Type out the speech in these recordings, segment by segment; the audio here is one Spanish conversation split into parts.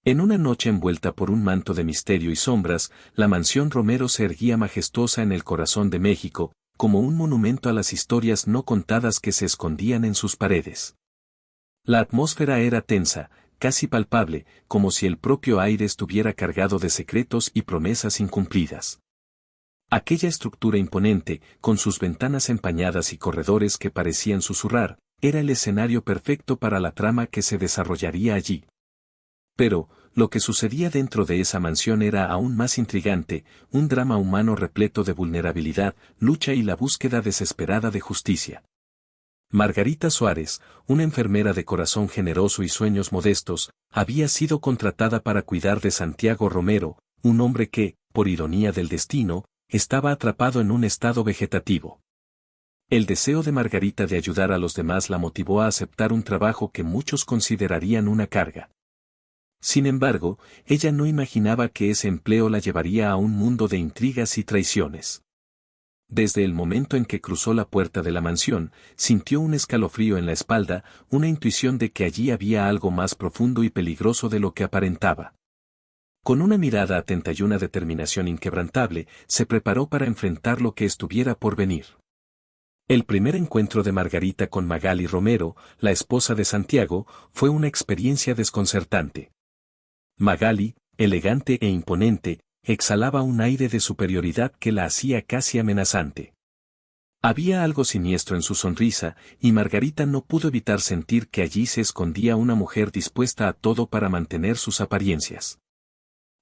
En una noche envuelta por un manto de misterio y sombras, la mansión Romero se erguía majestuosa en el corazón de México, como un monumento a las historias no contadas que se escondían en sus paredes. La atmósfera era tensa, casi palpable, como si el propio aire estuviera cargado de secretos y promesas incumplidas. Aquella estructura imponente, con sus ventanas empañadas y corredores que parecían susurrar, era el escenario perfecto para la trama que se desarrollaría allí. Pero, lo que sucedía dentro de esa mansión era aún más intrigante, un drama humano repleto de vulnerabilidad, lucha y la búsqueda desesperada de justicia. Margarita Suárez, una enfermera de corazón generoso y sueños modestos, había sido contratada para cuidar de Santiago Romero, un hombre que, por ironía del destino, estaba atrapado en un estado vegetativo. El deseo de Margarita de ayudar a los demás la motivó a aceptar un trabajo que muchos considerarían una carga. Sin embargo, ella no imaginaba que ese empleo la llevaría a un mundo de intrigas y traiciones. Desde el momento en que cruzó la puerta de la mansión, sintió un escalofrío en la espalda, una intuición de que allí había algo más profundo y peligroso de lo que aparentaba. Con una mirada atenta y una determinación inquebrantable, se preparó para enfrentar lo que estuviera por venir. El primer encuentro de Margarita con Magali Romero, la esposa de Santiago, fue una experiencia desconcertante. Magali, elegante e imponente, exhalaba un aire de superioridad que la hacía casi amenazante. Había algo siniestro en su sonrisa, y Margarita no pudo evitar sentir que allí se escondía una mujer dispuesta a todo para mantener sus apariencias.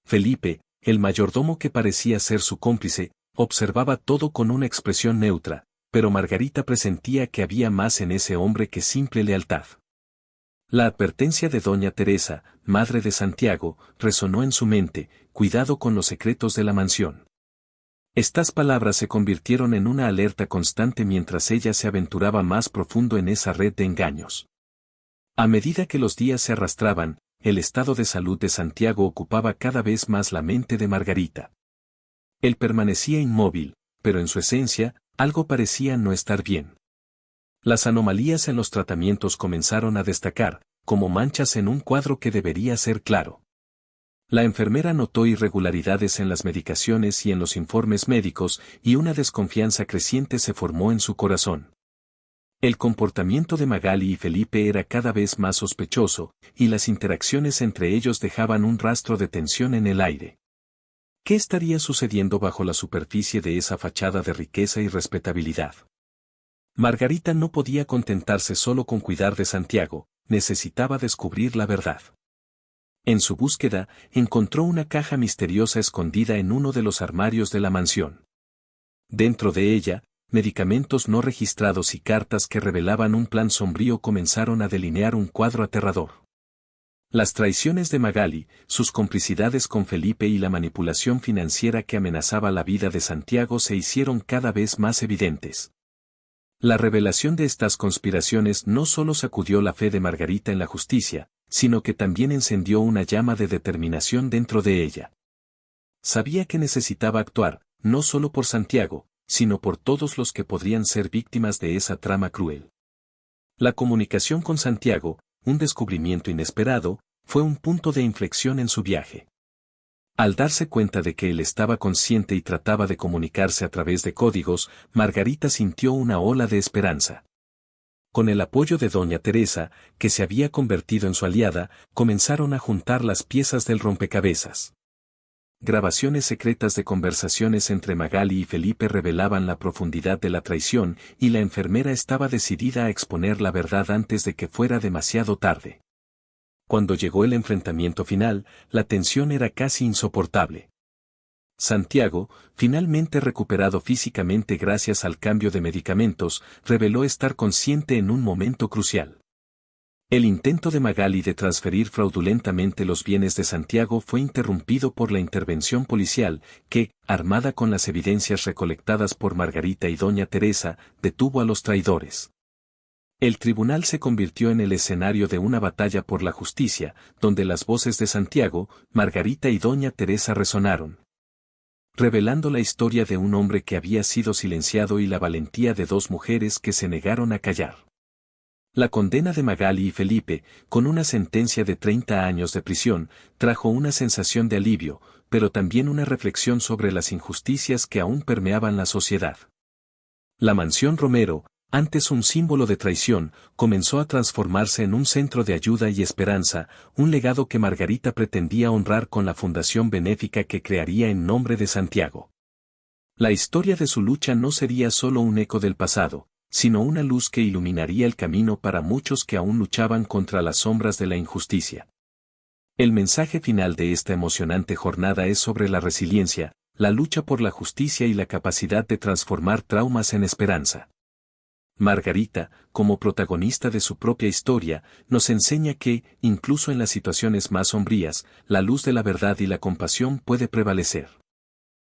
Felipe, el mayordomo que parecía ser su cómplice, observaba todo con una expresión neutra, pero Margarita presentía que había más en ese hombre que simple lealtad. La advertencia de doña Teresa, madre de Santiago, resonó en su mente: cuidado con los secretos de la mansión. Estas palabras se convirtieron en una alerta constante mientras ella se aventuraba más profundo en esa red de engaños. A medida que los días se arrastraban, el estado de salud de Santiago ocupaba cada vez más la mente de Margarita. Él permanecía inmóvil, pero en su esencia, algo parecía no estar bien. Las anomalías en los tratamientos comenzaron a destacar, como manchas en un cuadro que debería ser claro. La enfermera notó irregularidades en las medicaciones y en los informes médicos, y una desconfianza creciente se formó en su corazón. El comportamiento de Magali y Felipe era cada vez más sospechoso, y las interacciones entre ellos dejaban un rastro de tensión en el aire. ¿Qué estaría sucediendo bajo la superficie de esa fachada de riqueza y respetabilidad? Margarita no podía contentarse solo con cuidar de Santiago, necesitaba descubrir la verdad. En su búsqueda, encontró una caja misteriosa escondida en uno de los armarios de la mansión. Dentro de ella, medicamentos no registrados y cartas que revelaban un plan sombrío comenzaron a delinear un cuadro aterrador. Las traiciones de Magali, sus complicidades con Felipe y la manipulación financiera que amenazaba la vida de Santiago se hicieron cada vez más evidentes. La revelación de estas conspiraciones no solo sacudió la fe de Margarita en la justicia, sino que también encendió una llama de determinación dentro de ella. Sabía que necesitaba actuar, no solo por Santiago, sino por todos los que podrían ser víctimas de esa trama cruel. La comunicación con Santiago, un descubrimiento inesperado, fue un punto de inflexión en su viaje. Al darse cuenta de que él estaba consciente y trataba de comunicarse a través de códigos, Margarita sintió una ola de esperanza. Con el apoyo de doña Teresa, que se había convertido en su aliada, comenzaron a juntar las piezas del rompecabezas. Grabaciones secretas de conversaciones entre Magali y Felipe revelaban la profundidad de la traición, y la enfermera estaba decidida a exponer la verdad antes de que fuera demasiado tarde. Cuando llegó el enfrentamiento final, la tensión era casi insoportable. Santiago, finalmente recuperado físicamente gracias al cambio de medicamentos, reveló estar consciente en un momento crucial. El intento de Magali de transferir fraudulentamente los bienes de Santiago fue interrumpido por la intervención policial, que, armada con las evidencias recolectadas por Margarita y doña Teresa, detuvo a los traidores. El tribunal se convirtió en el escenario de una batalla por la justicia, donde las voces de Santiago, Margarita y doña Teresa resonaron, revelando la historia de un hombre que había sido silenciado y la valentía de dos mujeres que se negaron a callar. La condena de Magali y Felipe, con una sentencia de 30 años de prisión, trajo una sensación de alivio, pero también una reflexión sobre las injusticias que aún permeaban la sociedad. La mansión Romero, antes un símbolo de traición, comenzó a transformarse en un centro de ayuda y esperanza, un legado que Margarita pretendía honrar con la fundación benéfica que crearía en nombre de Santiago. La historia de su lucha no sería solo un eco del pasado, sino una luz que iluminaría el camino para muchos que aún luchaban contra las sombras de la injusticia. El mensaje final de esta emocionante jornada es sobre la resiliencia, la lucha por la justicia y la capacidad de transformar traumas en esperanza. Margarita, como protagonista de su propia historia, nos enseña que, incluso en las situaciones más sombrías, la luz de la verdad y la compasión puede prevalecer.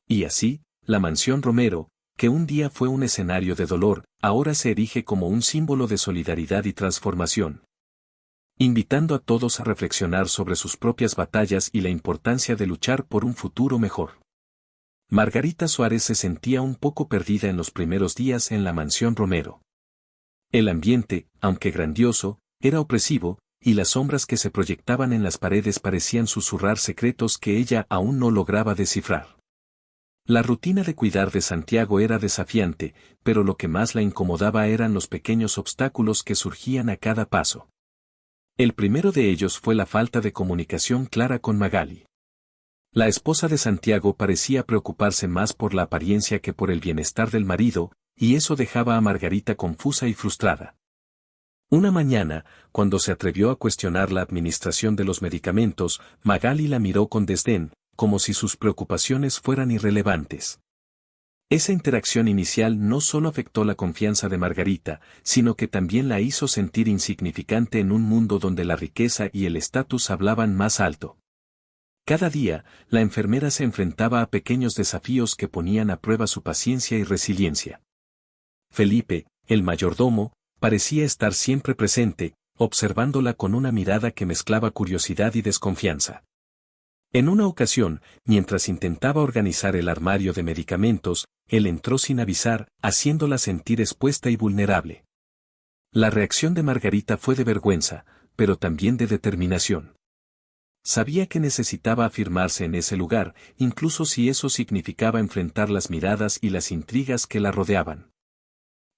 Y así, la mansión Romero, que un día fue un escenario de dolor, ahora se erige como un símbolo de solidaridad y transformación, invitando a todos a reflexionar sobre sus propias batallas y la importancia de luchar por un futuro mejor. Margarita Suárez se sentía un poco perdida en los primeros días en la mansión Romero. El ambiente, aunque grandioso, era opresivo, y las sombras que se proyectaban en las paredes parecían susurrar secretos que ella aún no lograba descifrar. La rutina de cuidar de Santiago era desafiante, pero lo que más la incomodaba eran los pequeños obstáculos que surgían a cada paso. El primero de ellos fue la falta de comunicación clara con Magali. La esposa de Santiago parecía preocuparse más por la apariencia que por el bienestar del marido, y eso dejaba a Margarita confusa y frustrada. Una mañana, cuando se atrevió a cuestionar la administración de los medicamentos, Magali la miró con desdén, como si sus preocupaciones fueran irrelevantes. Esa interacción inicial no solo afectó la confianza de Margarita, sino que también la hizo sentir insignificante en un mundo donde la riqueza y el estatus hablaban más alto. Cada día, la enfermera se enfrentaba a pequeños desafíos que ponían a prueba su paciencia y resiliencia. Felipe, el mayordomo, parecía estar siempre presente, observándola con una mirada que mezclaba curiosidad y desconfianza. En una ocasión, mientras intentaba organizar el armario de medicamentos, él entró sin avisar, haciéndola sentir expuesta y vulnerable. La reacción de Margarita fue de vergüenza, pero también de determinación. Sabía que necesitaba afirmarse en ese lugar, incluso si eso significaba enfrentar las miradas y las intrigas que la rodeaban.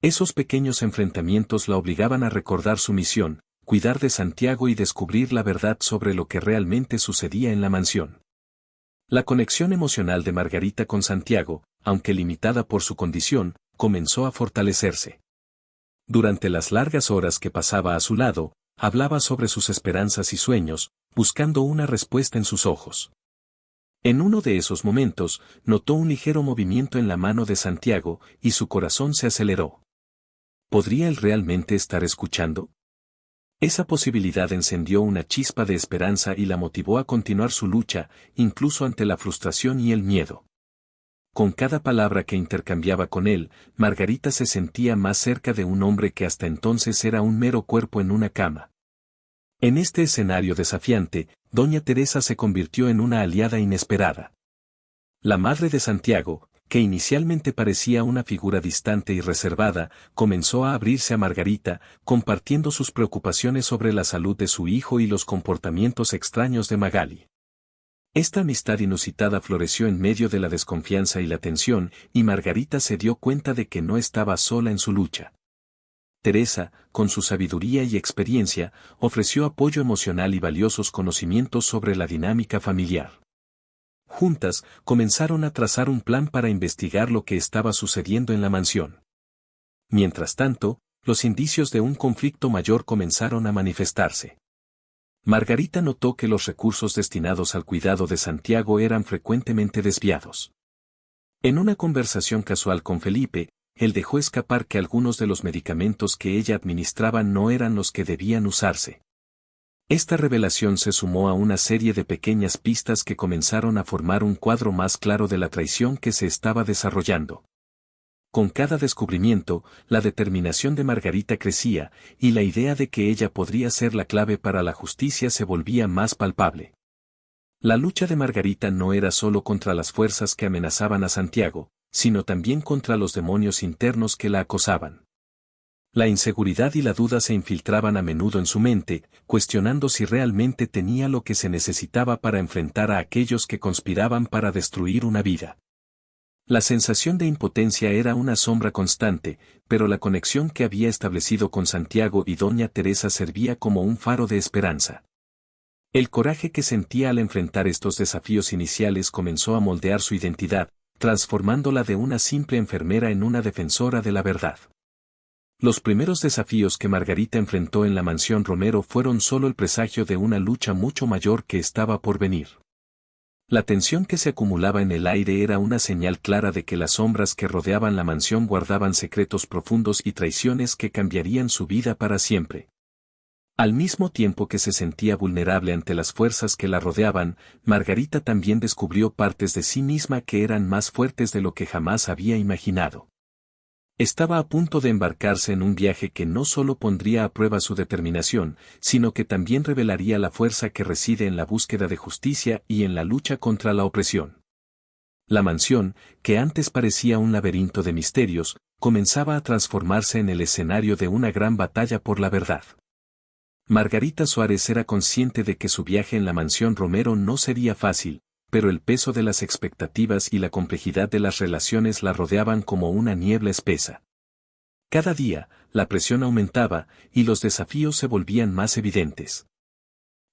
Esos pequeños enfrentamientos la obligaban a recordar su misión, cuidar de Santiago y descubrir la verdad sobre lo que realmente sucedía en la mansión. La conexión emocional de Margarita con Santiago, aunque limitada por su condición, comenzó a fortalecerse. Durante las largas horas que pasaba a su lado, hablaba sobre sus esperanzas y sueños, buscando una respuesta en sus ojos. En uno de esos momentos, notó un ligero movimiento en la mano de Santiago, y su corazón se aceleró. ¿Podría él realmente estar escuchando? Esa posibilidad encendió una chispa de esperanza y la motivó a continuar su lucha, incluso ante la frustración y el miedo. Con cada palabra que intercambiaba con él, Margarita se sentía más cerca de un hombre que hasta entonces era un mero cuerpo en una cama. En este escenario desafiante, doña Teresa se convirtió en una aliada inesperada. La madre de Santiago, que inicialmente parecía una figura distante y reservada, comenzó a abrirse a Margarita, compartiendo sus preocupaciones sobre la salud de su hijo y los comportamientos extraños de Magali. Esta amistad inusitada floreció en medio de la desconfianza y la tensión, y Margarita se dio cuenta de que no estaba sola en su lucha. Teresa, con su sabiduría y experiencia, ofreció apoyo emocional y valiosos conocimientos sobre la dinámica familiar. Juntas, comenzaron a trazar un plan para investigar lo que estaba sucediendo en la mansión. Mientras tanto, los indicios de un conflicto mayor comenzaron a manifestarse. Margarita notó que los recursos destinados al cuidado de Santiago eran frecuentemente desviados. En una conversación casual con Felipe, él dejó escapar que algunos de los medicamentos que ella administraba no eran los que debían usarse. Esta revelación se sumó a una serie de pequeñas pistas que comenzaron a formar un cuadro más claro de la traición que se estaba desarrollando. Con cada descubrimiento, la determinación de Margarita crecía, y la idea de que ella podría ser la clave para la justicia se volvía más palpable. La lucha de Margarita no era solo contra las fuerzas que amenazaban a Santiago, sino también contra los demonios internos que la acosaban. La inseguridad y la duda se infiltraban a menudo en su mente, cuestionando si realmente tenía lo que se necesitaba para enfrentar a aquellos que conspiraban para destruir una vida. La sensación de impotencia era una sombra constante, pero la conexión que había establecido con Santiago y doña Teresa servía como un faro de esperanza. El coraje que sentía al enfrentar estos desafíos iniciales comenzó a moldear su identidad, transformándola de una simple enfermera en una defensora de la verdad. Los primeros desafíos que Margarita enfrentó en la mansión Romero fueron solo el presagio de una lucha mucho mayor que estaba por venir. La tensión que se acumulaba en el aire era una señal clara de que las sombras que rodeaban la mansión guardaban secretos profundos y traiciones que cambiarían su vida para siempre. Al mismo tiempo que se sentía vulnerable ante las fuerzas que la rodeaban, Margarita también descubrió partes de sí misma que eran más fuertes de lo que jamás había imaginado. Estaba a punto de embarcarse en un viaje que no solo pondría a prueba su determinación, sino que también revelaría la fuerza que reside en la búsqueda de justicia y en la lucha contra la opresión. La mansión, que antes parecía un laberinto de misterios, comenzaba a transformarse en el escenario de una gran batalla por la verdad. Margarita Suárez era consciente de que su viaje en la mansión Romero no sería fácil, pero el peso de las expectativas y la complejidad de las relaciones la rodeaban como una niebla espesa. Cada día, la presión aumentaba, y los desafíos se volvían más evidentes.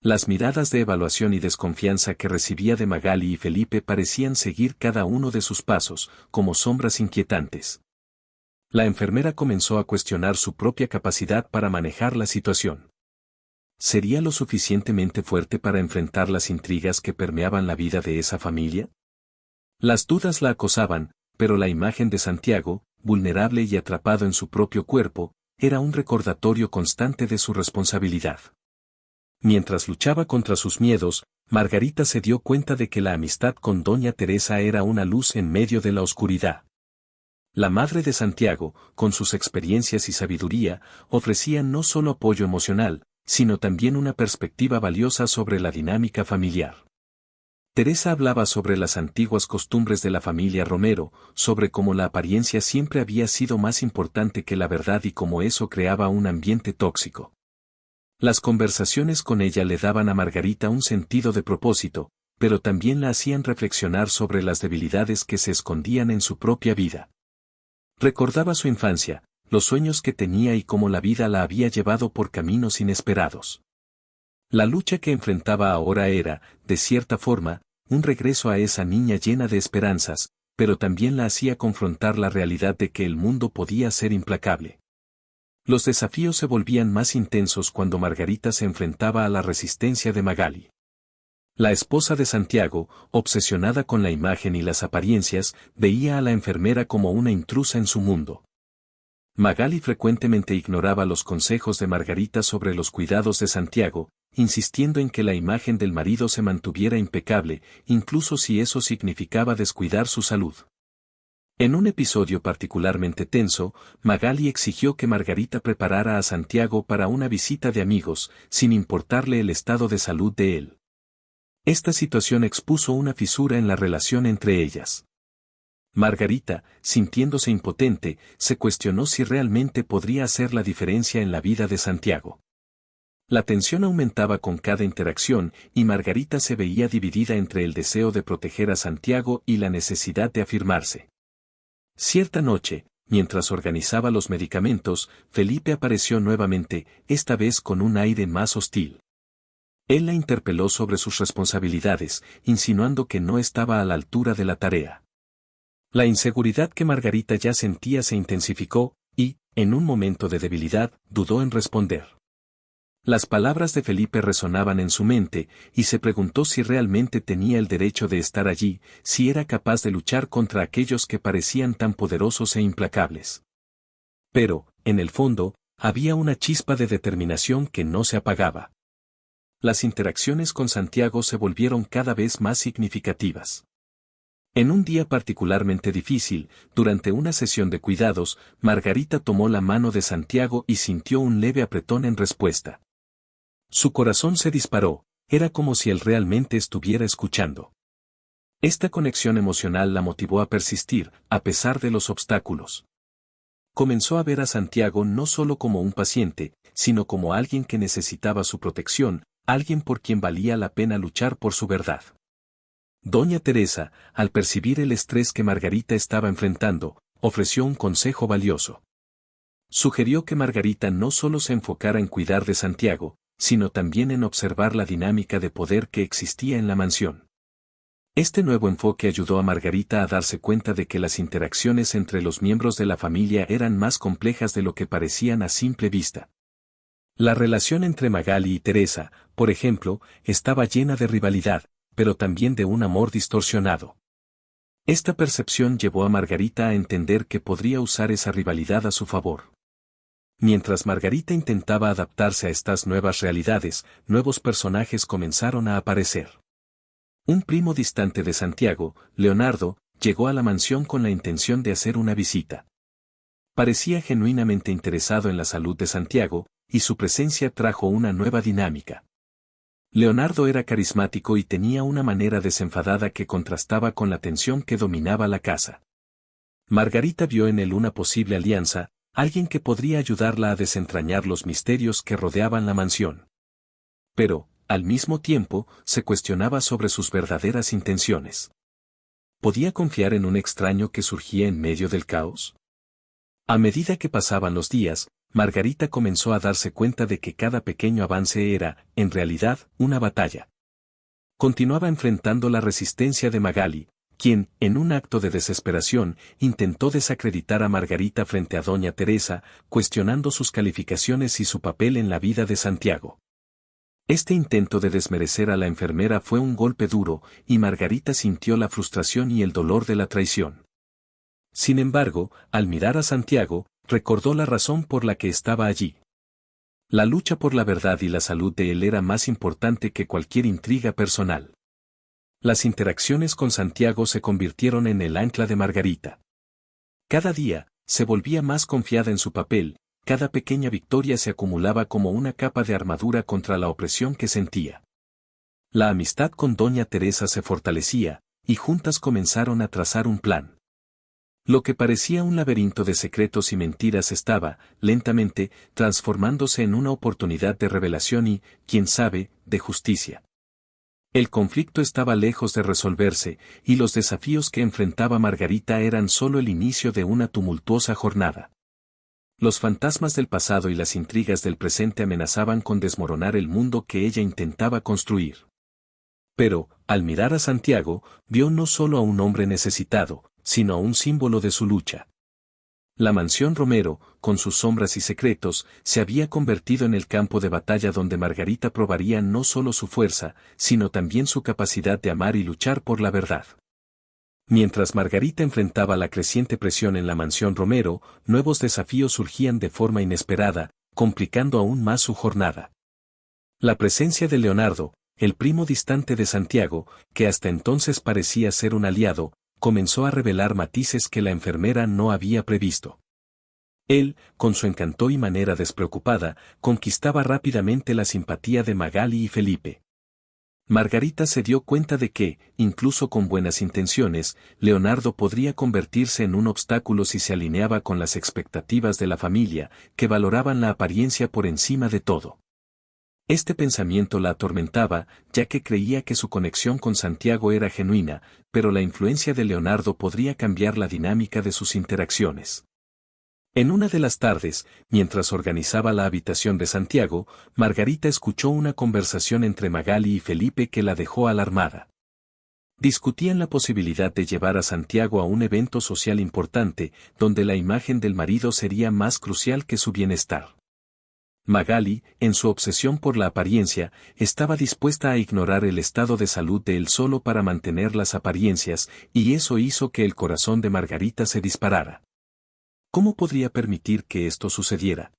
Las miradas de evaluación y desconfianza que recibía de Magali y Felipe parecían seguir cada uno de sus pasos, como sombras inquietantes. La enfermera comenzó a cuestionar su propia capacidad para manejar la situación. ¿Sería lo suficientemente fuerte para enfrentar las intrigas que permeaban la vida de esa familia? Las dudas la acosaban, pero la imagen de Santiago, vulnerable y atrapado en su propio cuerpo, era un recordatorio constante de su responsabilidad. Mientras luchaba contra sus miedos, Margarita se dio cuenta de que la amistad con doña Teresa era una luz en medio de la oscuridad. La madre de Santiago, con sus experiencias y sabiduría, ofrecía no solo apoyo emocional, sino también una perspectiva valiosa sobre la dinámica familiar. Teresa hablaba sobre las antiguas costumbres de la familia Romero, sobre cómo la apariencia siempre había sido más importante que la verdad y cómo eso creaba un ambiente tóxico. Las conversaciones con ella le daban a Margarita un sentido de propósito, pero también la hacían reflexionar sobre las debilidades que se escondían en su propia vida. Recordaba su infancia, los sueños que tenía y cómo la vida la había llevado por caminos inesperados. La lucha que enfrentaba ahora era, de cierta forma, un regreso a esa niña llena de esperanzas, pero también la hacía confrontar la realidad de que el mundo podía ser implacable. Los desafíos se volvían más intensos cuando Margarita se enfrentaba a la resistencia de Magali. La esposa de Santiago, obsesionada con la imagen y las apariencias, veía a la enfermera como una intrusa en su mundo. Magali frecuentemente ignoraba los consejos de Margarita sobre los cuidados de Santiago, insistiendo en que la imagen del marido se mantuviera impecable, incluso si eso significaba descuidar su salud. En un episodio particularmente tenso, Magali exigió que Margarita preparara a Santiago para una visita de amigos, sin importarle el estado de salud de él. Esta situación expuso una fisura en la relación entre ellas. Margarita, sintiéndose impotente, se cuestionó si realmente podría hacer la diferencia en la vida de Santiago. La tensión aumentaba con cada interacción y Margarita se veía dividida entre el deseo de proteger a Santiago y la necesidad de afirmarse. Cierta noche, mientras organizaba los medicamentos, Felipe apareció nuevamente, esta vez con un aire más hostil. Él la interpeló sobre sus responsabilidades, insinuando que no estaba a la altura de la tarea. La inseguridad que Margarita ya sentía se intensificó, y, en un momento de debilidad, dudó en responder. Las palabras de Felipe resonaban en su mente, y se preguntó si realmente tenía el derecho de estar allí, si era capaz de luchar contra aquellos que parecían tan poderosos e implacables. Pero, en el fondo, había una chispa de determinación que no se apagaba. Las interacciones con Santiago se volvieron cada vez más significativas. En un día particularmente difícil, durante una sesión de cuidados, Margarita tomó la mano de Santiago y sintió un leve apretón en respuesta. Su corazón se disparó, era como si él realmente estuviera escuchando. Esta conexión emocional la motivó a persistir, a pesar de los obstáculos. Comenzó a ver a Santiago no solo como un paciente, sino como alguien que necesitaba su protección, alguien por quien valía la pena luchar por su verdad. Doña Teresa, al percibir el estrés que Margarita estaba enfrentando, ofreció un consejo valioso. Sugirió que Margarita no solo se enfocara en cuidar de Santiago, sino también en observar la dinámica de poder que existía en la mansión. Este nuevo enfoque ayudó a Margarita a darse cuenta de que las interacciones entre los miembros de la familia eran más complejas de lo que parecían a simple vista. La relación entre Magali y Teresa, por ejemplo, estaba llena de rivalidad, pero también de un amor distorsionado. Esta percepción llevó a Margarita a entender que podría usar esa rivalidad a su favor. Mientras Margarita intentaba adaptarse a estas nuevas realidades, nuevos personajes comenzaron a aparecer. Un primo distante de Santiago, Leonardo, llegó a la mansión con la intención de hacer una visita. Parecía genuinamente interesado en la salud de Santiago, y su presencia trajo una nueva dinámica. Leonardo era carismático y tenía una manera desenfadada que contrastaba con la tensión que dominaba la casa. Margarita vio en él una posible alianza, alguien que podría ayudarla a desentrañar los misterios que rodeaban la mansión. Pero, al mismo tiempo, se cuestionaba sobre sus verdaderas intenciones. ¿Podía confiar en un extraño que surgía en medio del caos? A medida que pasaban los días, Margarita comenzó a darse cuenta de que cada pequeño avance era, en realidad, una batalla. Continuaba enfrentando la resistencia de Magali, quien, en un acto de desesperación, intentó desacreditar a Margarita frente a Doña Teresa, cuestionando sus calificaciones y su papel en la vida de Santiago. Este intento de desmerecer a la enfermera fue un golpe duro, y Margarita sintió la frustración y el dolor de la traición. Sin embargo, al mirar a Santiago, recordó la razón por la que estaba allí. La lucha por la verdad y la salud de él era más importante que cualquier intriga personal. Las interacciones con Santiago se convirtieron en el ancla de Margarita. Cada día, se volvía más confiada en su papel, cada pequeña victoria se acumulaba como una capa de armadura contra la opresión que sentía. La amistad con Doña Teresa se fortalecía, y juntas comenzaron a trazar un plan. Lo que parecía un laberinto de secretos y mentiras estaba, lentamente, transformándose en una oportunidad de revelación y, quién sabe, de justicia. El conflicto estaba lejos de resolverse, y los desafíos que enfrentaba Margarita eran solo el inicio de una tumultuosa jornada. Los fantasmas del pasado y las intrigas del presente amenazaban con desmoronar el mundo que ella intentaba construir. Pero, al mirar a Santiago, vio no solo a un hombre necesitado, sino a un símbolo de su lucha. La mansión Romero, con sus sombras y secretos, se había convertido en el campo de batalla donde Margarita probaría no solo su fuerza, sino también su capacidad de amar y luchar por la verdad. Mientras Margarita enfrentaba la creciente presión en la mansión Romero, nuevos desafíos surgían de forma inesperada, complicando aún más su jornada. La presencia de Leonardo, el primo distante de Santiago, que hasta entonces parecía ser un aliado, comenzó a revelar matices que la enfermera no había previsto. Él, con su encanto y manera despreocupada, conquistaba rápidamente la simpatía de Magali y Felipe. Margarita se dio cuenta de que, incluso con buenas intenciones, Leonardo podría convertirse en un obstáculo si se alineaba con las expectativas de la familia, que valoraban la apariencia por encima de todo. Este pensamiento la atormentaba, ya que creía que su conexión con Santiago era genuina, pero la influencia de Leonardo podría cambiar la dinámica de sus interacciones. En una de las tardes, mientras organizaba la habitación de Santiago, Margarita escuchó una conversación entre Magali y Felipe que la dejó alarmada. Discutían la posibilidad de llevar a Santiago a un evento social importante, donde la imagen del marido sería más crucial que su bienestar. Magali, en su obsesión por la apariencia, estaba dispuesta a ignorar el estado de salud de él solo para mantener las apariencias, y eso hizo que el corazón de Margarita se disparara. ¿Cómo podría permitir que esto sucediera?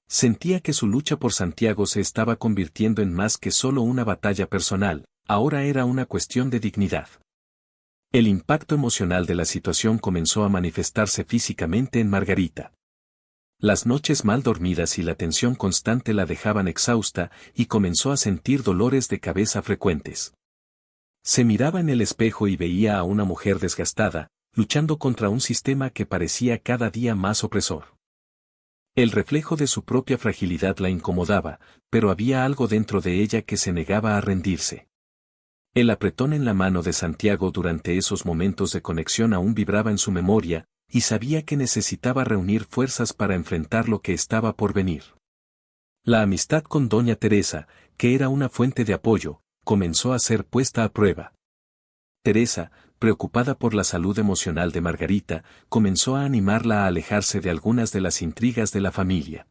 Sentía que su lucha por Santiago se estaba convirtiendo en más que solo una batalla personal, ahora era una cuestión de dignidad. El impacto emocional de la situación comenzó a manifestarse físicamente en Margarita. Las noches mal dormidas y la tensión constante la dejaban exhausta y comenzó a sentir dolores de cabeza frecuentes. Se miraba en el espejo y veía a una mujer desgastada, luchando contra un sistema que parecía cada día más opresor. El reflejo de su propia fragilidad la incomodaba, pero había algo dentro de ella que se negaba a rendirse. El apretón en la mano de Santiago durante esos momentos de conexión aún vibraba en su memoria, y sabía que necesitaba reunir fuerzas para enfrentar lo que estaba por venir. La amistad con doña Teresa, que era una fuente de apoyo, comenzó a ser puesta a prueba. Teresa, preocupada por la salud emocional de Margarita, comenzó a animarla a alejarse de algunas de las intrigas de la familia.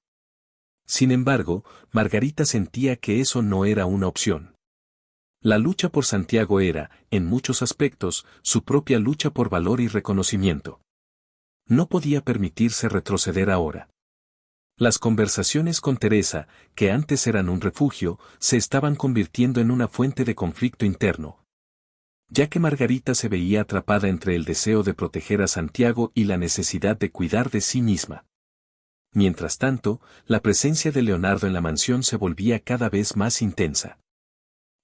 Sin embargo, Margarita sentía que eso no era una opción. La lucha por Santiago era, en muchos aspectos, su propia lucha por valor y reconocimiento. No podía permitirse retroceder ahora. Las conversaciones con Teresa, que antes eran un refugio, se estaban convirtiendo en una fuente de conflicto interno, ya que Margarita se veía atrapada entre el deseo de proteger a Santiago y la necesidad de cuidar de sí misma. Mientras tanto, la presencia de Leonardo en la mansión se volvía cada vez más intensa.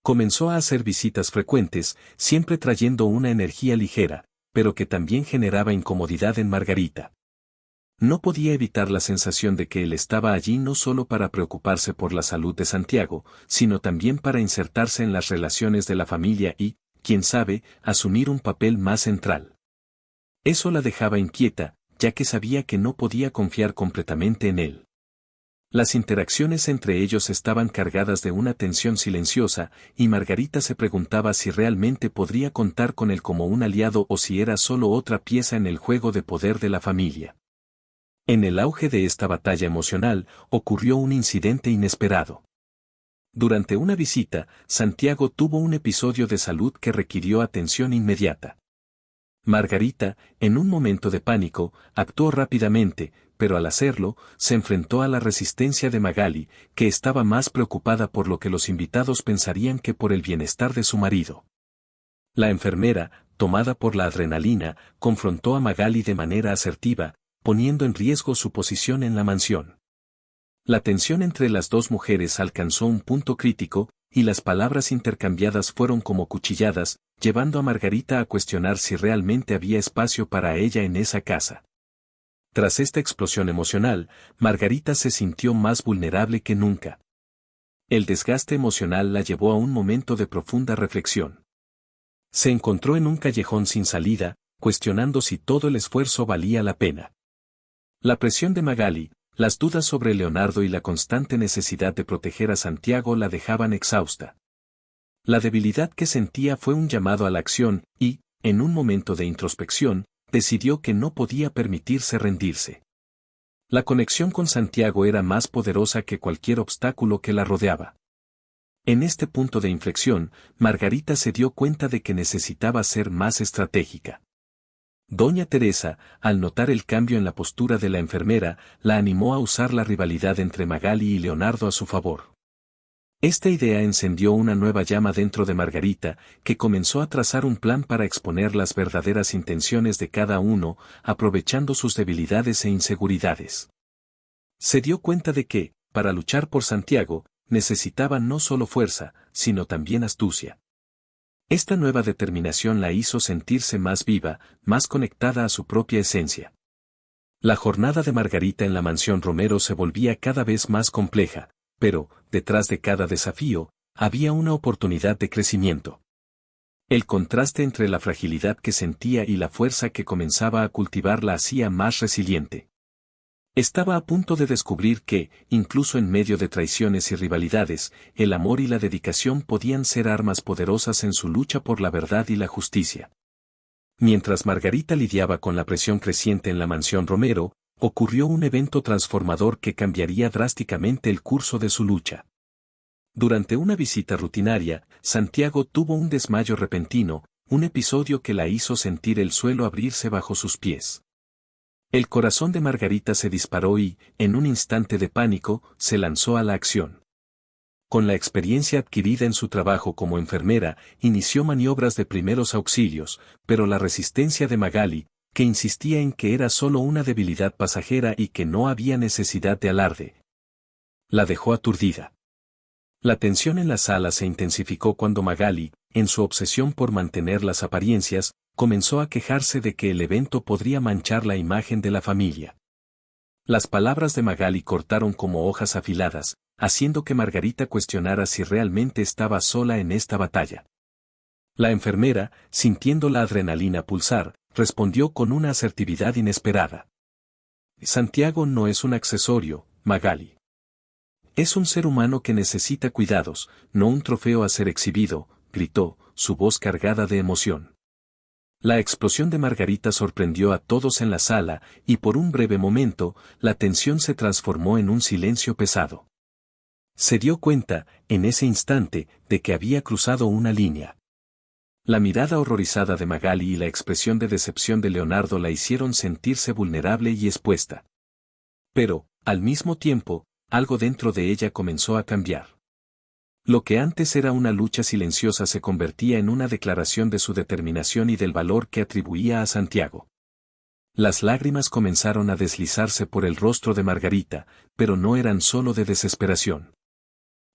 Comenzó a hacer visitas frecuentes, siempre trayendo una energía ligera, pero que también generaba incomodidad en Margarita. No podía evitar la sensación de que él estaba allí no solo para preocuparse por la salud de Santiago, sino también para insertarse en las relaciones de la familia y, quién sabe, asumir un papel más central. Eso la dejaba inquieta, ya que sabía que no podía confiar completamente en él. Las interacciones entre ellos estaban cargadas de una tensión silenciosa, y Margarita se preguntaba si realmente podría contar con él como un aliado o si era solo otra pieza en el juego de poder de la familia. En el auge de esta batalla emocional, ocurrió un incidente inesperado. Durante una visita, Santiago tuvo un episodio de salud que requirió atención inmediata. Margarita, en un momento de pánico, actuó rápidamente, pero al hacerlo, se enfrentó a la resistencia de Magali, que estaba más preocupada por lo que los invitados pensarían que por el bienestar de su marido. La enfermera, tomada por la adrenalina, confrontó a Magali de manera asertiva, poniendo en riesgo su posición en la mansión. La tensión entre las dos mujeres alcanzó un punto crítico, y las palabras intercambiadas fueron como cuchilladas, llevando a Margarita a cuestionar si realmente había espacio para ella en esa casa. Tras esta explosión emocional, Margarita se sintió más vulnerable que nunca. El desgaste emocional la llevó a un momento de profunda reflexión. Se encontró en un callejón sin salida, cuestionando si todo el esfuerzo valía la pena. La presión de Magali, las dudas sobre Leonardo y la constante necesidad de proteger a Santiago la dejaban exhausta. La debilidad que sentía fue un llamado a la acción y, en un momento de introspección, decidió que no podía permitirse rendirse. La conexión con Santiago era más poderosa que cualquier obstáculo que la rodeaba. En este punto de inflexión, Margarita se dio cuenta de que necesitaba ser más estratégica. Doña Teresa, al notar el cambio en la postura de la enfermera, la animó a usar la rivalidad entre Magali y Leonardo a su favor. Esta idea encendió una nueva llama dentro de Margarita, que comenzó a trazar un plan para exponer las verdaderas intenciones de cada uno, aprovechando sus debilidades e inseguridades. Se dio cuenta de que, para luchar por Santiago, necesitaba no solo fuerza, sino también astucia. Esta nueva determinación la hizo sentirse más viva, más conectada a su propia esencia. La jornada de Margarita en la mansión Romero se volvía cada vez más compleja, pero, detrás de cada desafío, había una oportunidad de crecimiento. El contraste entre la fragilidad que sentía y la fuerza que comenzaba a cultivar la hacía más resiliente. Estaba a punto de descubrir que, incluso en medio de traiciones y rivalidades, el amor y la dedicación podían ser armas poderosas en su lucha por la verdad y la justicia. Mientras Margarita lidiaba con la presión creciente en la mansión Romero, ocurrió un evento transformador que cambiaría drásticamente el curso de su lucha. Durante una visita rutinaria, Santiago tuvo un desmayo repentino, un episodio que la hizo sentir el suelo abrirse bajo sus pies. El corazón de Margarita se disparó y, en un instante de pánico, se lanzó a la acción. Con la experiencia adquirida en su trabajo como enfermera, inició maniobras de primeros auxilios, pero la resistencia de Magali, que insistía en que era solo una debilidad pasajera y que no había necesidad de alarde, la dejó aturdida. La tensión en la sala se intensificó cuando Magali, en su obsesión por mantener las apariencias, comenzó a quejarse de que el evento podría manchar la imagen de la familia. Las palabras de Magali cortaron como hojas afiladas, haciendo que Margarita cuestionara si realmente estaba sola en esta batalla. La enfermera, sintiendo la adrenalina pulsar, respondió con una asertividad inesperada. Santiago no es un accesorio, Magali. Es un ser humano que necesita cuidados, no un trofeo a ser exhibido, gritó, su voz cargada de emoción. La explosión de Margarita sorprendió a todos en la sala, y por un breve momento, la tensión se transformó en un silencio pesado. Se dio cuenta, en ese instante, de que había cruzado una línea. La mirada horrorizada de Magali y la expresión de decepción de Leonardo la hicieron sentirse vulnerable y expuesta. Pero, al mismo tiempo, algo dentro de ella comenzó a cambiar. Lo que antes era una lucha silenciosa se convertía en una declaración de su determinación y del valor que atribuía a Santiago. Las lágrimas comenzaron a deslizarse por el rostro de Margarita, pero no eran solo de desesperación.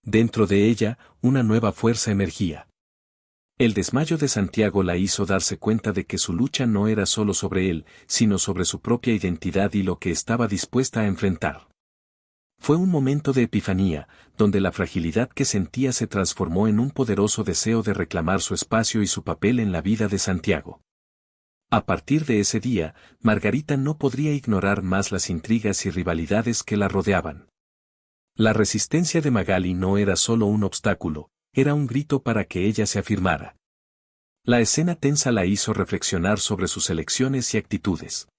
Dentro de ella, una nueva fuerza emergía. El desmayo de Santiago la hizo darse cuenta de que su lucha no era solo sobre él, sino sobre su propia identidad y lo que estaba dispuesta a enfrentar. Fue un momento de epifanía, donde la fragilidad que sentía se transformó en un poderoso deseo de reclamar su espacio y su papel en la vida de Santiago. A partir de ese día, Margarita no podría ignorar más las intrigas y rivalidades que la rodeaban. La resistencia de Magali no era solo un obstáculo, era un grito para que ella se afirmara. La escena tensa la hizo reflexionar sobre sus elecciones y actitudes.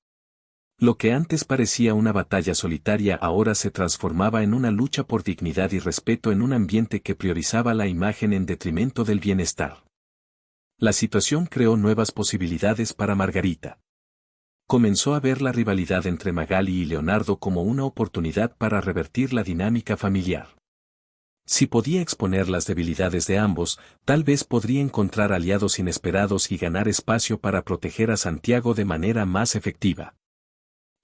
Lo que antes parecía una batalla solitaria ahora se transformaba en una lucha por dignidad y respeto en un ambiente que priorizaba la imagen en detrimento del bienestar. La situación creó nuevas posibilidades para Margarita. Comenzó a ver la rivalidad entre Magali y Leonardo como una oportunidad para revertir la dinámica familiar. Si podía exponer las debilidades de ambos, tal vez podría encontrar aliados inesperados y ganar espacio para proteger a Santiago de manera más efectiva.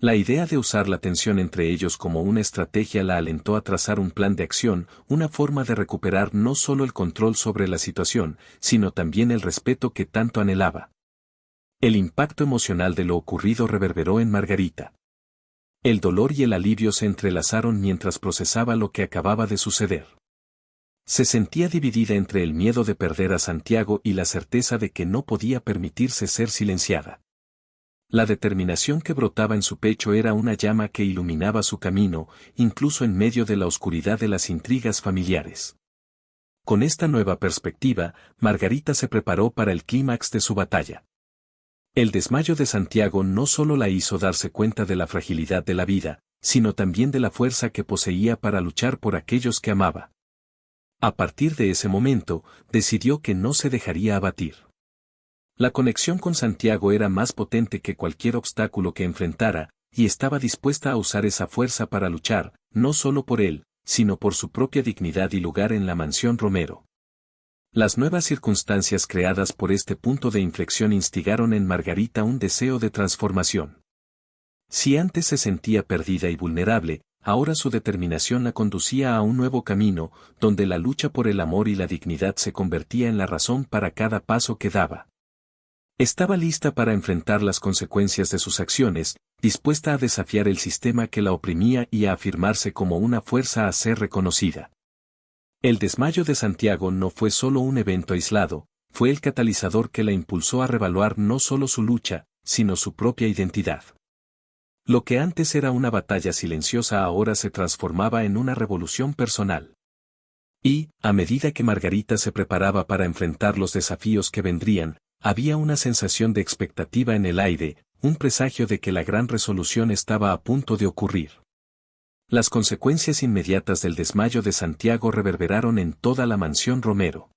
La idea de usar la tensión entre ellos como una estrategia la alentó a trazar un plan de acción, una forma de recuperar no solo el control sobre la situación, sino también el respeto que tanto anhelaba. El impacto emocional de lo ocurrido reverberó en Margarita. El dolor y el alivio se entrelazaron mientras procesaba lo que acababa de suceder. Se sentía dividida entre el miedo de perder a Santiago y la certeza de que no podía permitirse ser silenciada. La determinación que brotaba en su pecho era una llama que iluminaba su camino, incluso en medio de la oscuridad de las intrigas familiares. Con esta nueva perspectiva, Margarita se preparó para el clímax de su batalla. El desmayo de Santiago no solo la hizo darse cuenta de la fragilidad de la vida, sino también de la fuerza que poseía para luchar por aquellos que amaba. A partir de ese momento, decidió que no se dejaría abatir. La conexión con Santiago era más potente que cualquier obstáculo que enfrentara, y estaba dispuesta a usar esa fuerza para luchar, no solo por él, sino por su propia dignidad y lugar en la mansión Romero. Las nuevas circunstancias creadas por este punto de inflexión instigaron en Margarita un deseo de transformación. Si antes se sentía perdida y vulnerable, ahora su determinación la conducía a un nuevo camino, donde la lucha por el amor y la dignidad se convertía en la razón para cada paso que daba. Estaba lista para enfrentar las consecuencias de sus acciones, dispuesta a desafiar el sistema que la oprimía y a afirmarse como una fuerza a ser reconocida. El desmayo de Santiago no fue solo un evento aislado, fue el catalizador que la impulsó a revaluar no solo su lucha, sino su propia identidad. Lo que antes era una batalla silenciosa ahora se transformaba en una revolución personal. Y, a medida que Margarita se preparaba para enfrentar los desafíos que vendrían, había una sensación de expectativa en el aire, un presagio de que la gran resolución estaba a punto de ocurrir. Las consecuencias inmediatas del desmayo de Santiago reverberaron en toda la mansión Romero.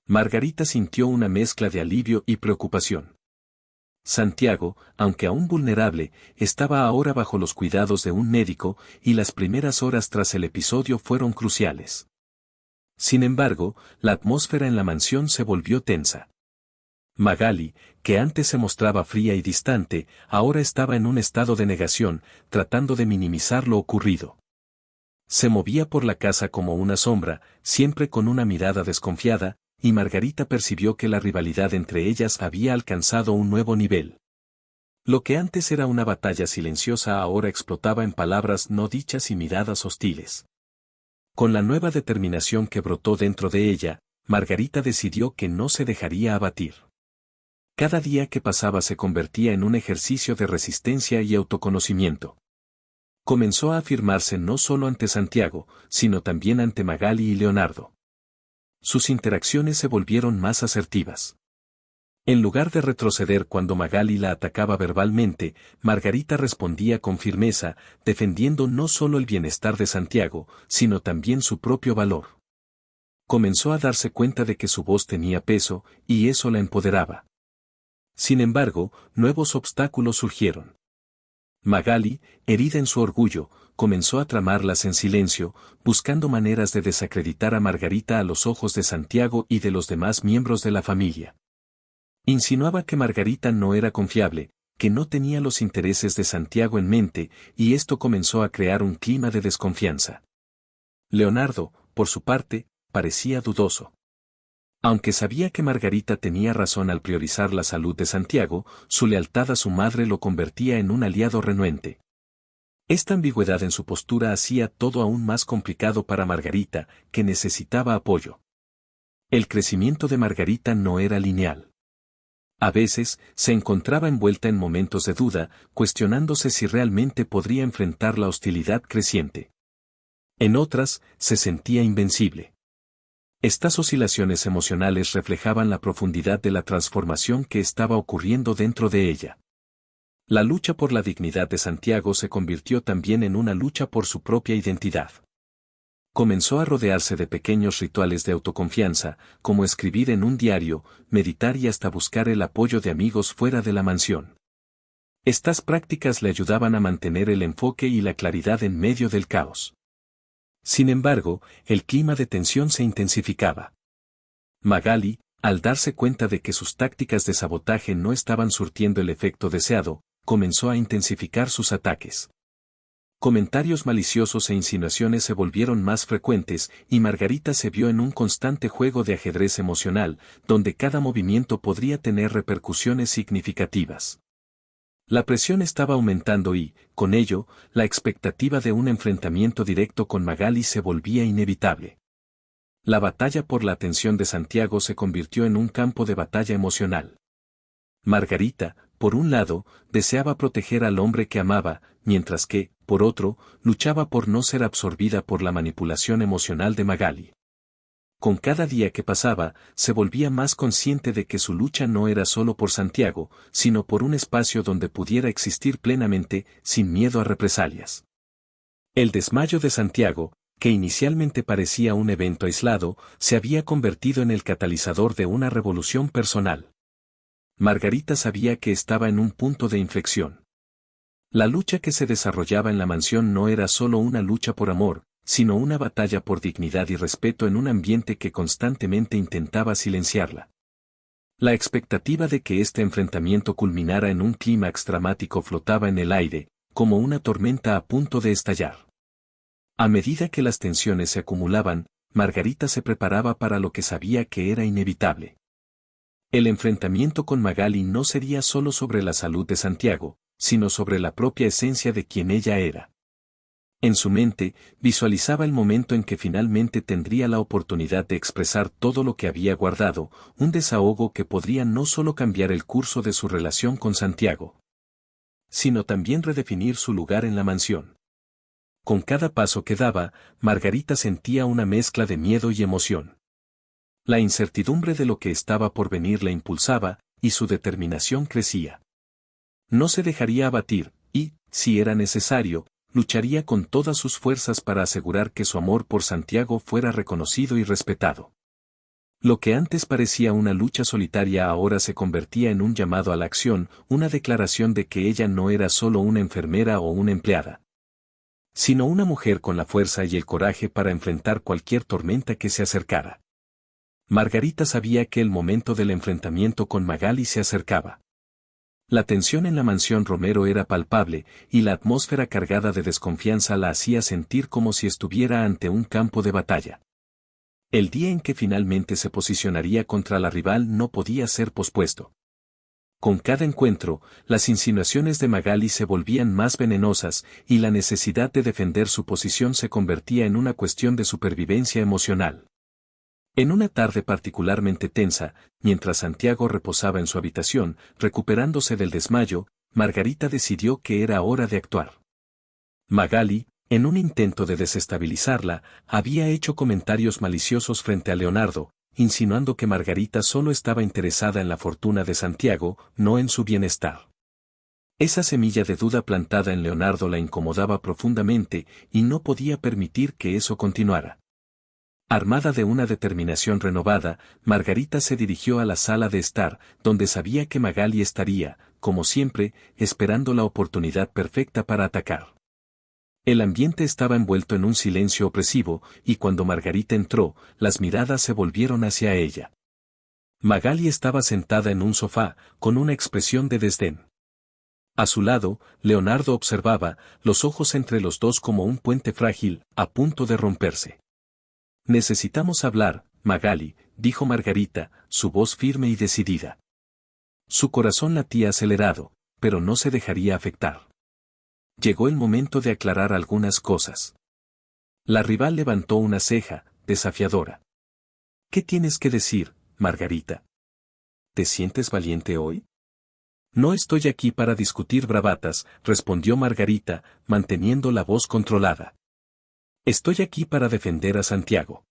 Margarita sintió una mezcla de alivio y preocupación. Santiago, aunque aún vulnerable, estaba ahora bajo los cuidados de un médico, y las primeras horas tras el episodio fueron cruciales. Sin embargo, la atmósfera en la mansión se volvió tensa. Magali, que antes se mostraba fría y distante, ahora estaba en un estado de negación, tratando de minimizar lo ocurrido. Se movía por la casa como una sombra, siempre con una mirada desconfiada, y Margarita percibió que la rivalidad entre ellas había alcanzado un nuevo nivel. Lo que antes era una batalla silenciosa ahora explotaba en palabras no dichas y miradas hostiles. Con la nueva determinación que brotó dentro de ella, Margarita decidió que no se dejaría abatir. Cada día que pasaba se convertía en un ejercicio de resistencia y autoconocimiento. Comenzó a afirmarse no solo ante Santiago, sino también ante Magali y Leonardo. Sus interacciones se volvieron más asertivas. En lugar de retroceder cuando Magali la atacaba verbalmente, Margarita respondía con firmeza, defendiendo no solo el bienestar de Santiago, sino también su propio valor. Comenzó a darse cuenta de que su voz tenía peso, y eso la empoderaba. Sin embargo, nuevos obstáculos surgieron. Magali, herida en su orgullo, comenzó a tramarlas en silencio, buscando maneras de desacreditar a Margarita a los ojos de Santiago y de los demás miembros de la familia. Insinuaba que Margarita no era confiable, que no tenía los intereses de Santiago en mente, y esto comenzó a crear un clima de desconfianza. Leonardo, por su parte, parecía dudoso. Aunque sabía que Margarita tenía razón al priorizar la salud de Santiago, su lealtad a su madre lo convertía en un aliado renuente. Esta ambigüedad en su postura hacía todo aún más complicado para Margarita, que necesitaba apoyo. El crecimiento de Margarita no era lineal. A veces, se encontraba envuelta en momentos de duda, cuestionándose si realmente podría enfrentar la hostilidad creciente. En otras, se sentía invencible. Estas oscilaciones emocionales reflejaban la profundidad de la transformación que estaba ocurriendo dentro de ella. La lucha por la dignidad de Santiago se convirtió también en una lucha por su propia identidad. Comenzó a rodearse de pequeños rituales de autoconfianza, como escribir en un diario, meditar y hasta buscar el apoyo de amigos fuera de la mansión. Estas prácticas le ayudaban a mantener el enfoque y la claridad en medio del caos. Sin embargo, el clima de tensión se intensificaba. Magali, al darse cuenta de que sus tácticas de sabotaje no estaban surtiendo el efecto deseado, comenzó a intensificar sus ataques. Comentarios maliciosos e insinuaciones se volvieron más frecuentes y Margarita se vio en un constante juego de ajedrez emocional, donde cada movimiento podría tener repercusiones significativas. La presión estaba aumentando y, con ello, la expectativa de un enfrentamiento directo con Magali se volvía inevitable. La batalla por la atención de Santiago se convirtió en un campo de batalla emocional. Margarita, por un lado, deseaba proteger al hombre que amaba, mientras que, por otro, luchaba por no ser absorbida por la manipulación emocional de Magali. Con cada día que pasaba, se volvía más consciente de que su lucha no era solo por Santiago, sino por un espacio donde pudiera existir plenamente, sin miedo a represalias. El desmayo de Santiago, que inicialmente parecía un evento aislado, se había convertido en el catalizador de una revolución personal. Margarita sabía que estaba en un punto de inflexión. La lucha que se desarrollaba en la mansión no era solo una lucha por amor, sino una batalla por dignidad y respeto en un ambiente que constantemente intentaba silenciarla. La expectativa de que este enfrentamiento culminara en un clímax dramático flotaba en el aire, como una tormenta a punto de estallar. A medida que las tensiones se acumulaban, Margarita se preparaba para lo que sabía que era inevitable. El enfrentamiento con Magali no sería solo sobre la salud de Santiago, sino sobre la propia esencia de quien ella era. En su mente, visualizaba el momento en que finalmente tendría la oportunidad de expresar todo lo que había guardado, un desahogo que podría no solo cambiar el curso de su relación con Santiago, sino también redefinir su lugar en la mansión. Con cada paso que daba, Margarita sentía una mezcla de miedo y emoción. La incertidumbre de lo que estaba por venir la impulsaba, y su determinación crecía. No se dejaría abatir, y, si era necesario, lucharía con todas sus fuerzas para asegurar que su amor por Santiago fuera reconocido y respetado. Lo que antes parecía una lucha solitaria ahora se convertía en un llamado a la acción, una declaración de que ella no era solo una enfermera o una empleada, sino una mujer con la fuerza y el coraje para enfrentar cualquier tormenta que se acercara. Margarita sabía que el momento del enfrentamiento con Magali se acercaba. La tensión en la mansión Romero era palpable, y la atmósfera cargada de desconfianza la hacía sentir como si estuviera ante un campo de batalla. El día en que finalmente se posicionaría contra la rival no podía ser pospuesto. Con cada encuentro, las insinuaciones de Magali se volvían más venenosas y la necesidad de defender su posición se convertía en una cuestión de supervivencia emocional. En una tarde particularmente tensa, mientras Santiago reposaba en su habitación, recuperándose del desmayo, Margarita decidió que era hora de actuar. Magali, en un intento de desestabilizarla, había hecho comentarios maliciosos frente a Leonardo, insinuando que Margarita solo estaba interesada en la fortuna de Santiago, no en su bienestar. Esa semilla de duda plantada en Leonardo la incomodaba profundamente y no podía permitir que eso continuara. Armada de una determinación renovada, Margarita se dirigió a la sala de estar, donde sabía que Magali estaría, como siempre, esperando la oportunidad perfecta para atacar. El ambiente estaba envuelto en un silencio opresivo, y cuando Margarita entró, las miradas se volvieron hacia ella. Magali estaba sentada en un sofá, con una expresión de desdén. A su lado, Leonardo observaba, los ojos entre los dos como un puente frágil, a punto de romperse. Necesitamos hablar, Magali, dijo Margarita, su voz firme y decidida. Su corazón latía acelerado, pero no se dejaría afectar. Llegó el momento de aclarar algunas cosas. La rival levantó una ceja, desafiadora. ¿Qué tienes que decir, Margarita? ¿Te sientes valiente hoy? No estoy aquí para discutir bravatas, respondió Margarita, manteniendo la voz controlada. Estoy aquí para defender a Santiago.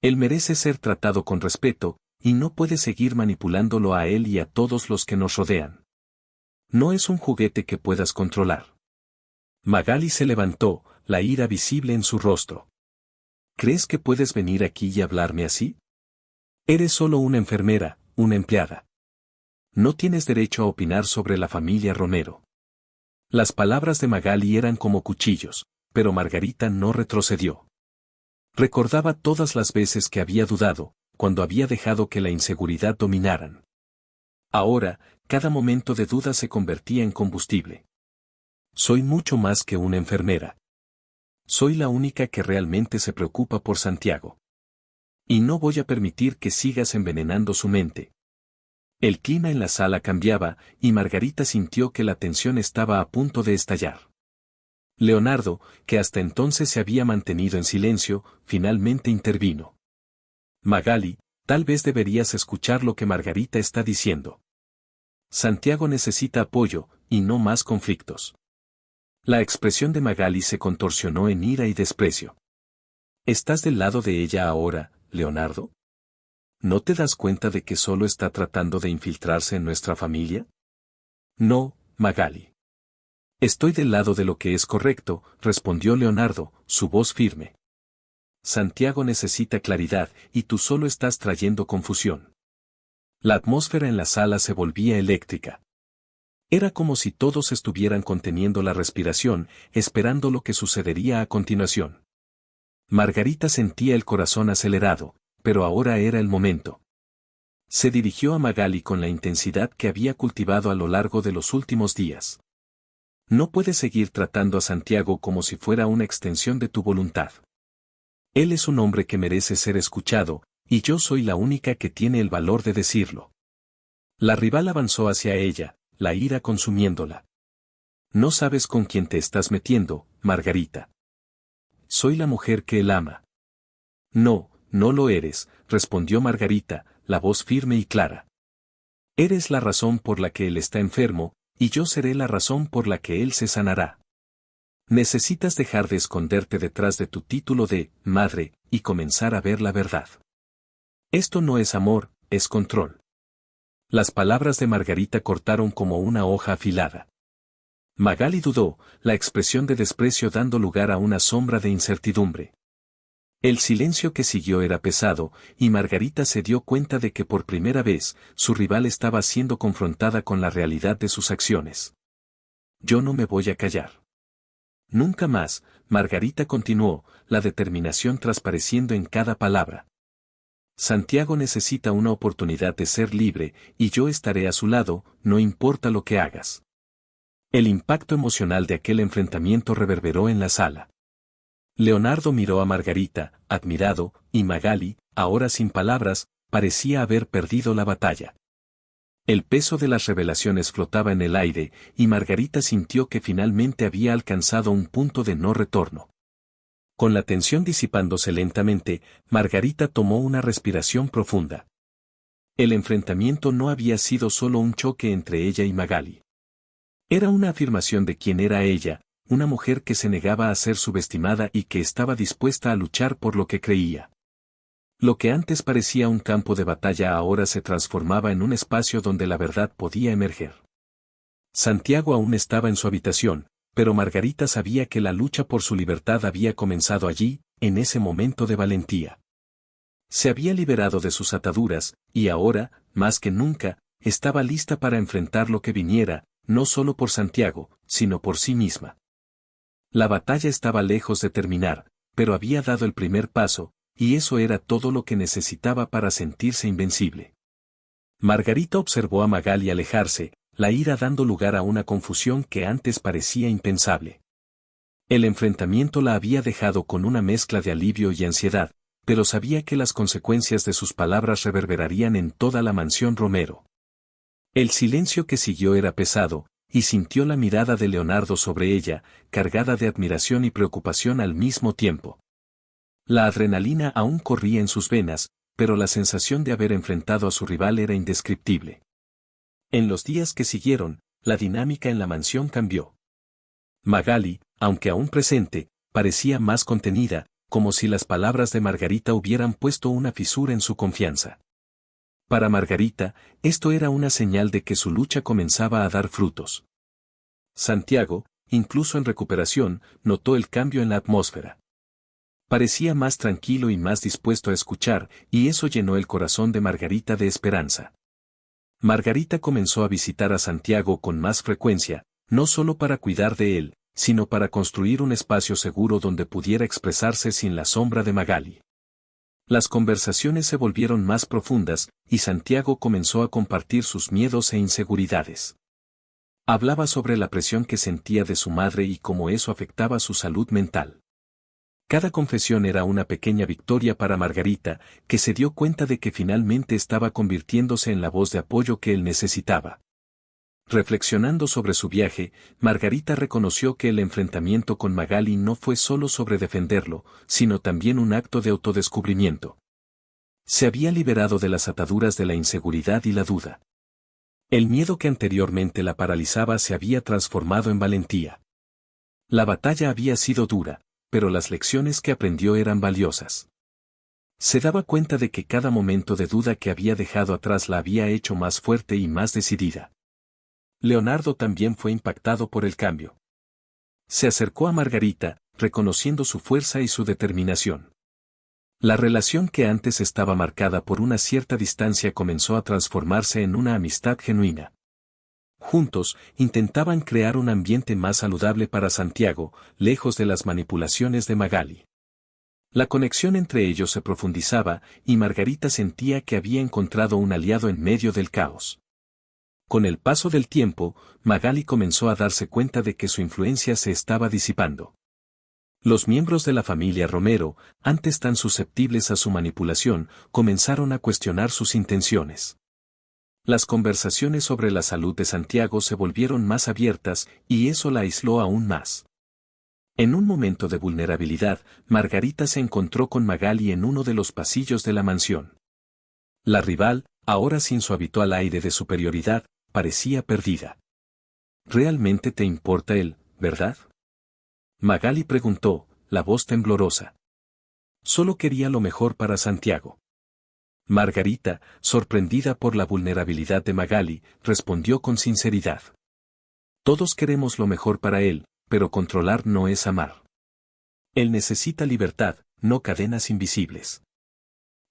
Él merece ser tratado con respeto, y no puedes seguir manipulándolo a él y a todos los que nos rodean. No es un juguete que puedas controlar. Magali se levantó, la ira visible en su rostro. ¿Crees que puedes venir aquí y hablarme así? Eres solo una enfermera, una empleada. No tienes derecho a opinar sobre la familia Romero. Las palabras de Magali eran como cuchillos, pero Margarita no retrocedió. Recordaba todas las veces que había dudado, cuando había dejado que la inseguridad dominaran. Ahora, cada momento de duda se convertía en combustible. Soy mucho más que una enfermera. Soy la única que realmente se preocupa por Santiago. Y no voy a permitir que sigas envenenando su mente. El clima en la sala cambiaba, y Margarita sintió que la tensión estaba a punto de estallar. Leonardo, que hasta entonces se había mantenido en silencio, finalmente intervino. Magali, tal vez deberías escuchar lo que Margarita está diciendo. Santiago necesita apoyo, y no más conflictos. La expresión de Magali se contorsionó en ira y desprecio. ¿Estás del lado de ella ahora, Leonardo? ¿No te das cuenta de que solo está tratando de infiltrarse en nuestra familia? No, Magali. Estoy del lado de lo que es correcto, respondió Leonardo, su voz firme. Santiago necesita claridad, y tú solo estás trayendo confusión. La atmósfera en la sala se volvía eléctrica. Era como si todos estuvieran conteniendo la respiración, esperando lo que sucedería a continuación. Margarita sentía el corazón acelerado, pero ahora era el momento. Se dirigió a Magali con la intensidad que había cultivado a lo largo de los últimos días. No puedes seguir tratando a Santiago como si fuera una extensión de tu voluntad. Él es un hombre que merece ser escuchado, y yo soy la única que tiene el valor de decirlo. La rival avanzó hacia ella, la ira consumiéndola. No sabes con quién te estás metiendo, Margarita. Soy la mujer que él ama. No, no lo eres, respondió Margarita, la voz firme y clara. Eres la razón por la que él está enfermo, y yo seré la razón por la que él se sanará. Necesitas dejar de esconderte detrás de tu título de madre y comenzar a ver la verdad. Esto no es amor, es control. Las palabras de Margarita cortaron como una hoja afilada. Magali dudó, la expresión de desprecio dando lugar a una sombra de incertidumbre. El silencio que siguió era pesado, y Margarita se dio cuenta de que por primera vez, su rival estaba siendo confrontada con la realidad de sus acciones. Yo no me voy a callar. Nunca más, Margarita continuó, la determinación transpareciendo en cada palabra. Santiago necesita una oportunidad de ser libre, y yo estaré a su lado, no importa lo que hagas. El impacto emocional de aquel enfrentamiento reverberó en la sala. Leonardo miró a Margarita, admirado, y Magali, ahora sin palabras, parecía haber perdido la batalla. El peso de las revelaciones flotaba en el aire, y Margarita sintió que finalmente había alcanzado un punto de no retorno. Con la tensión disipándose lentamente, Margarita tomó una respiración profunda. El enfrentamiento no había sido solo un choque entre ella y Magali. Era una afirmación de quién era ella, una mujer que se negaba a ser subestimada y que estaba dispuesta a luchar por lo que creía. Lo que antes parecía un campo de batalla ahora se transformaba en un espacio donde la verdad podía emerger. Santiago aún estaba en su habitación, pero Margarita sabía que la lucha por su libertad había comenzado allí, en ese momento de valentía. Se había liberado de sus ataduras, y ahora, más que nunca, estaba lista para enfrentar lo que viniera, no solo por Santiago, sino por sí misma. La batalla estaba lejos de terminar, pero había dado el primer paso, y eso era todo lo que necesitaba para sentirse invencible. Margarita observó a Magali alejarse, la ira dando lugar a una confusión que antes parecía impensable. El enfrentamiento la había dejado con una mezcla de alivio y ansiedad, pero sabía que las consecuencias de sus palabras reverberarían en toda la mansión Romero. El silencio que siguió era pesado, y sintió la mirada de Leonardo sobre ella, cargada de admiración y preocupación al mismo tiempo. La adrenalina aún corría en sus venas, pero la sensación de haber enfrentado a su rival era indescriptible. En los días que siguieron, la dinámica en la mansión cambió. Magali, aunque aún presente, parecía más contenida, como si las palabras de Margarita hubieran puesto una fisura en su confianza. Para Margarita, esto era una señal de que su lucha comenzaba a dar frutos. Santiago, incluso en recuperación, notó el cambio en la atmósfera. Parecía más tranquilo y más dispuesto a escuchar, y eso llenó el corazón de Margarita de esperanza. Margarita comenzó a visitar a Santiago con más frecuencia, no solo para cuidar de él, sino para construir un espacio seguro donde pudiera expresarse sin la sombra de Magali. Las conversaciones se volvieron más profundas, y Santiago comenzó a compartir sus miedos e inseguridades. Hablaba sobre la presión que sentía de su madre y cómo eso afectaba su salud mental. Cada confesión era una pequeña victoria para Margarita, que se dio cuenta de que finalmente estaba convirtiéndose en la voz de apoyo que él necesitaba. Reflexionando sobre su viaje, Margarita reconoció que el enfrentamiento con Magali no fue solo sobre defenderlo, sino también un acto de autodescubrimiento. Se había liberado de las ataduras de la inseguridad y la duda. El miedo que anteriormente la paralizaba se había transformado en valentía. La batalla había sido dura, pero las lecciones que aprendió eran valiosas. Se daba cuenta de que cada momento de duda que había dejado atrás la había hecho más fuerte y más decidida. Leonardo también fue impactado por el cambio. Se acercó a Margarita, reconociendo su fuerza y su determinación. La relación que antes estaba marcada por una cierta distancia comenzó a transformarse en una amistad genuina. Juntos, intentaban crear un ambiente más saludable para Santiago, lejos de las manipulaciones de Magali. La conexión entre ellos se profundizaba, y Margarita sentía que había encontrado un aliado en medio del caos. Con el paso del tiempo, Magali comenzó a darse cuenta de que su influencia se estaba disipando. Los miembros de la familia Romero, antes tan susceptibles a su manipulación, comenzaron a cuestionar sus intenciones. Las conversaciones sobre la salud de Santiago se volvieron más abiertas, y eso la aisló aún más. En un momento de vulnerabilidad, Margarita se encontró con Magali en uno de los pasillos de la mansión. La rival, ahora sin su habitual aire de superioridad, parecía perdida. ¿Realmente te importa él, verdad? Magali preguntó, la voz temblorosa. Solo quería lo mejor para Santiago. Margarita, sorprendida por la vulnerabilidad de Magali, respondió con sinceridad. Todos queremos lo mejor para él, pero controlar no es amar. Él necesita libertad, no cadenas invisibles.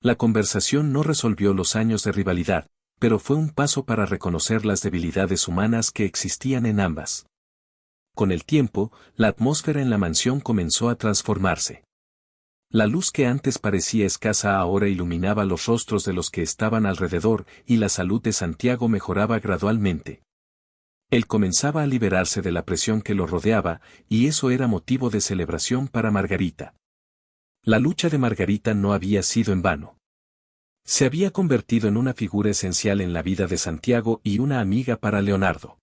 La conversación no resolvió los años de rivalidad, pero fue un paso para reconocer las debilidades humanas que existían en ambas. Con el tiempo, la atmósfera en la mansión comenzó a transformarse. La luz que antes parecía escasa ahora iluminaba los rostros de los que estaban alrededor, y la salud de Santiago mejoraba gradualmente. Él comenzaba a liberarse de la presión que lo rodeaba, y eso era motivo de celebración para Margarita. La lucha de Margarita no había sido en vano. Se había convertido en una figura esencial en la vida de Santiago y una amiga para Leonardo.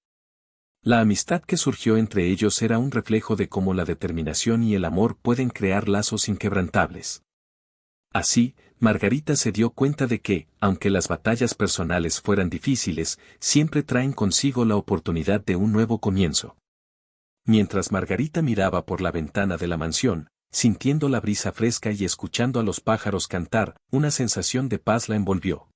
La amistad que surgió entre ellos era un reflejo de cómo la determinación y el amor pueden crear lazos inquebrantables. Así, Margarita se dio cuenta de que, aunque las batallas personales fueran difíciles, siempre traen consigo la oportunidad de un nuevo comienzo. Mientras Margarita miraba por la ventana de la mansión, sintiendo la brisa fresca y escuchando a los pájaros cantar, una sensación de paz la envolvió.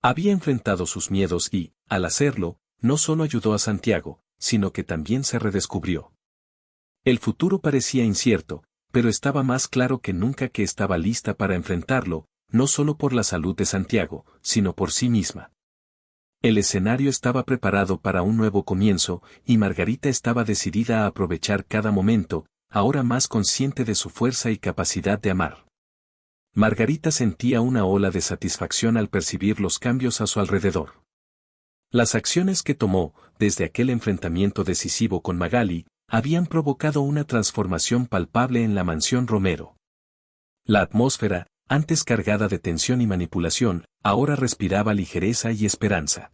Había enfrentado sus miedos y, al hacerlo, no solo ayudó a Santiago, sino que también se redescubrió. El futuro parecía incierto, pero estaba más claro que nunca que estaba lista para enfrentarlo, no solo por la salud de Santiago, sino por sí misma. El escenario estaba preparado para un nuevo comienzo, y Margarita estaba decidida a aprovechar cada momento, ahora más consciente de su fuerza y capacidad de amar. Margarita sentía una ola de satisfacción al percibir los cambios a su alrededor. Las acciones que tomó, desde aquel enfrentamiento decisivo con Magali, habían provocado una transformación palpable en la mansión Romero. La atmósfera, antes cargada de tensión y manipulación, ahora respiraba ligereza y esperanza.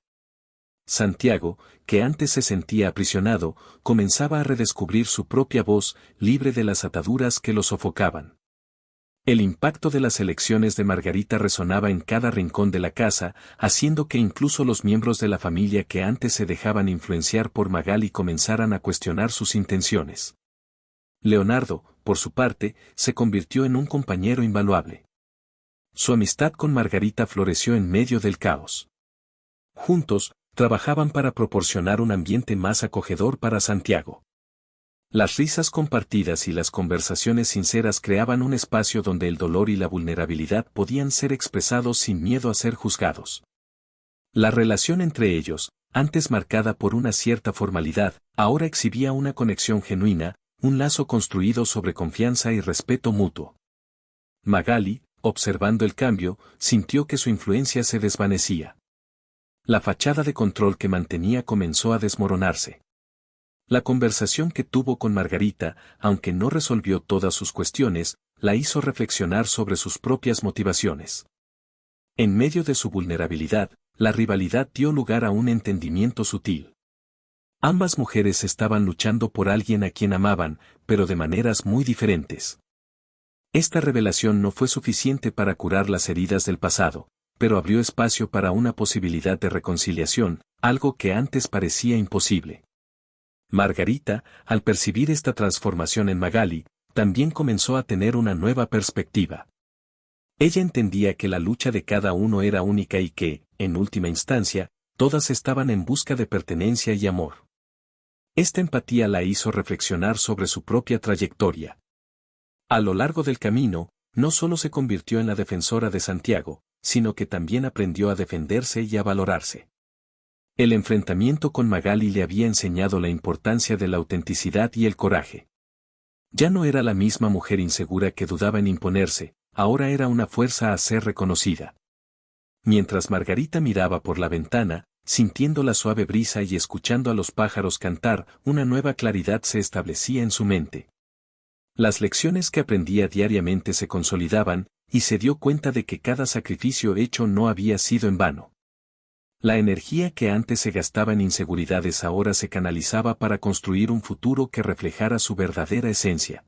Santiago, que antes se sentía aprisionado, comenzaba a redescubrir su propia voz, libre de las ataduras que lo sofocaban. El impacto de las elecciones de Margarita resonaba en cada rincón de la casa, haciendo que incluso los miembros de la familia que antes se dejaban influenciar por Magali comenzaran a cuestionar sus intenciones. Leonardo, por su parte, se convirtió en un compañero invaluable. Su amistad con Margarita floreció en medio del caos. Juntos, trabajaban para proporcionar un ambiente más acogedor para Santiago. Las risas compartidas y las conversaciones sinceras creaban un espacio donde el dolor y la vulnerabilidad podían ser expresados sin miedo a ser juzgados. La relación entre ellos, antes marcada por una cierta formalidad, ahora exhibía una conexión genuina, un lazo construido sobre confianza y respeto mutuo. Magali, observando el cambio, sintió que su influencia se desvanecía. La fachada de control que mantenía comenzó a desmoronarse. La conversación que tuvo con Margarita, aunque no resolvió todas sus cuestiones, la hizo reflexionar sobre sus propias motivaciones. En medio de su vulnerabilidad, la rivalidad dio lugar a un entendimiento sutil. Ambas mujeres estaban luchando por alguien a quien amaban, pero de maneras muy diferentes. Esta revelación no fue suficiente para curar las heridas del pasado, pero abrió espacio para una posibilidad de reconciliación, algo que antes parecía imposible. Margarita, al percibir esta transformación en Magali, también comenzó a tener una nueva perspectiva. Ella entendía que la lucha de cada uno era única y que, en última instancia, todas estaban en busca de pertenencia y amor. Esta empatía la hizo reflexionar sobre su propia trayectoria. A lo largo del camino, no solo se convirtió en la defensora de Santiago, sino que también aprendió a defenderse y a valorarse. El enfrentamiento con Magali le había enseñado la importancia de la autenticidad y el coraje. Ya no era la misma mujer insegura que dudaba en imponerse, ahora era una fuerza a ser reconocida. Mientras Margarita miraba por la ventana, sintiendo la suave brisa y escuchando a los pájaros cantar, una nueva claridad se establecía en su mente. Las lecciones que aprendía diariamente se consolidaban, y se dio cuenta de que cada sacrificio hecho no había sido en vano. La energía que antes se gastaba en inseguridades ahora se canalizaba para construir un futuro que reflejara su verdadera esencia.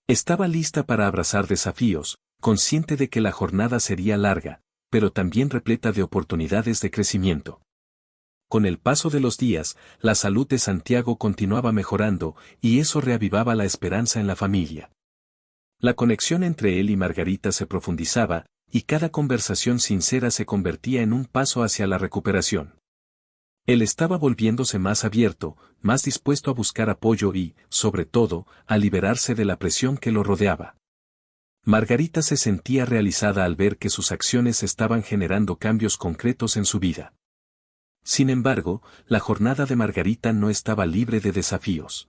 Estaba lista para abrazar desafíos, consciente de que la jornada sería larga, pero también repleta de oportunidades de crecimiento. Con el paso de los días, la salud de Santiago continuaba mejorando, y eso reavivaba la esperanza en la familia. La conexión entre él y Margarita se profundizaba, y cada conversación sincera se convertía en un paso hacia la recuperación. Él estaba volviéndose más abierto, más dispuesto a buscar apoyo y, sobre todo, a liberarse de la presión que lo rodeaba. Margarita se sentía realizada al ver que sus acciones estaban generando cambios concretos en su vida. Sin embargo, la jornada de Margarita no estaba libre de desafíos.